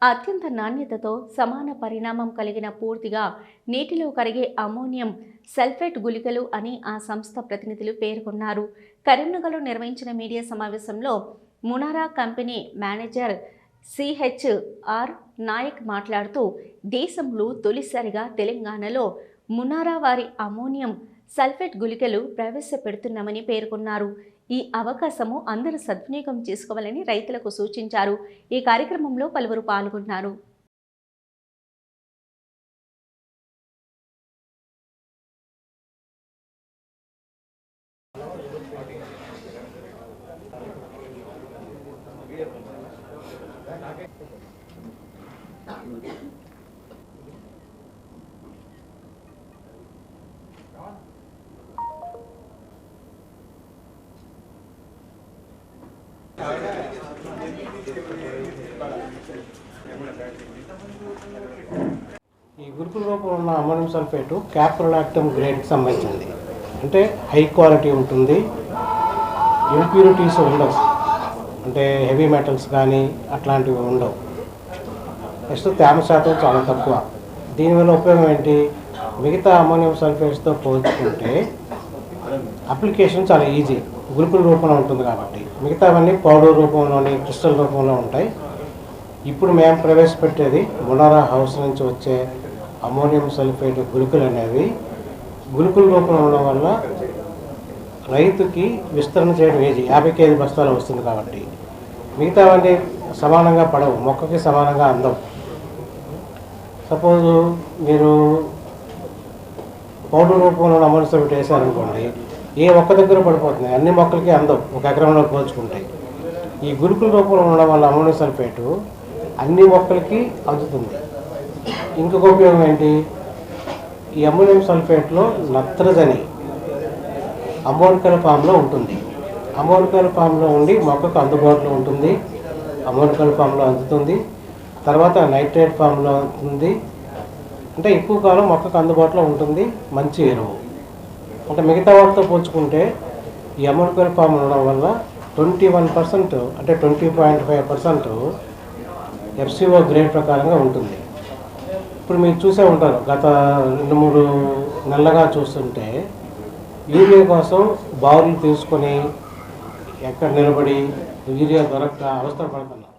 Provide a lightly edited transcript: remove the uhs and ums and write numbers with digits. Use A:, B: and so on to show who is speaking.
A: అత్యంత నాణ్యతతో సమాన పరిణామం కలిగిన పూర్తిగా నీటిలో కరిగే అమ్మోనియం సల్ఫేట్ గుళికలు అని ఆ సంస్థ ప్రతినిధులు పేర్కొన్నారు. కరీంనగర్లో నిర్వహించిన మీడియా సమావేశంలో మునారా కంపెనీ మేనేజర్ సిహెచ్ఆర్ నాయక్ మాట్లాడుతూ, దేశంలో తొలిసారిగా తెలంగాణలో మునారా వారి అమ్మోనియం సల్ఫేట్ గుళికలు ప్రవేశపెడుతున్నామని పేర్కొన్నారు. ఈ అవకాశము అందరూ సద్వినియోగం చేసుకోవాలని రైతులకు సూచించారు. ఈ కార్యక్రమంలో పలువురు పాల్గొన్నారు.
B: ఈ గురుకుల రూపంలో ఉన్న అమ్మోనియం సల్ఫేటు క్యాప్రోలాక్టమ్ గ్రేడ్కి సంబంధించింది. అంటే హై క్వాలిటీ ఉంటుంది, ఇంప్యూరిటీస్ ఉండవు, అంటే హెవీ మెటల్స్ కానీ అట్లాంటివి ఉండవు. నెక్స్ట్ తేమ శాతం చాలా తక్కువ. దీనివల్ల ఉపయోగం ఏంటి, మిగతా అమ్మోనియం సల్ఫేట్స్తో పోల్చుకుంటే అప్లికేషన్ చాలా ఈజీ, గురుకుల రూపంలో ఉంటుంది కాబట్టి. మిగతావన్నీ పౌడర్ రూపంలోని క్రిస్టల్ రూపంలో ఉంటాయి. ఇప్పుడు మేము ప్రవేశపెట్టేది మునారా హౌస్ నుంచి వచ్చే అమ్మోనియం సల్ఫేట్ గుళికలు అనేవి గుళికల రూపంలో ఉండడం వల్ల రైతుకి విస్తరణ చేయడం ఈజీ. 50 కేజీ బస్తాలు వస్తుంది కాబట్టి. మిగతావన్నీ సమానంగా పడవు, మొక్కకి సమానంగా అందవు. సపోజు మీరు పౌడర్ రూపంలో అమ్మోనియం సల్ఫేట్ వేసారనుకోండి, ఏ ఒక్క దగ్గర పడిపోతుంది, అన్ని మొక్కలకి అందవు, 1 ఎకరంలో పోల్చుకుంటాయి. ఈ గుళికల రూపంలో ఉండడం వల్ల అమ్మోనియం సల్ఫేటు అన్ని మొక్కలకి అందుతుంది. ఇంకొక ఉపయోగం ఏంటి, ఈ అమ్మోనియం సల్ఫేట్లో నత్రజని అమోనికల్ ఫామ్లో ఉంటుంది. అమోనికల్ ఫామ్లో ఉండి మొక్కకు అందుబాటులో ఉంటుంది, అమోనికల్ ఫామ్లో అందుతుంది. తర్వాత నైట్రేట్ ఫామ్లో ఉంటుంది. అంటే ఎక్కువ కాలం మొక్కకు అందుబాటులో ఉంటుంది, మంచి ఎరువు. అంటే మిగతా వాటితో పోల్చుకుంటే ఈ అమోనికల్ ఫామ్ ఉండడం వల్ల 21%, అంటే 20.5% FCO గ్రేడ్ ప్రకారంగా ఉంటుంది. ఇప్పుడు మీరు చూసే ఉంటారు, గత 2-3 నెలలుగా చూస్తుంటే యూరియా కోసం బావులు తీసుకొని ఎక్కడ నిలబడి యూరియా దొరక్క అవస్థ పడుతున్నాం.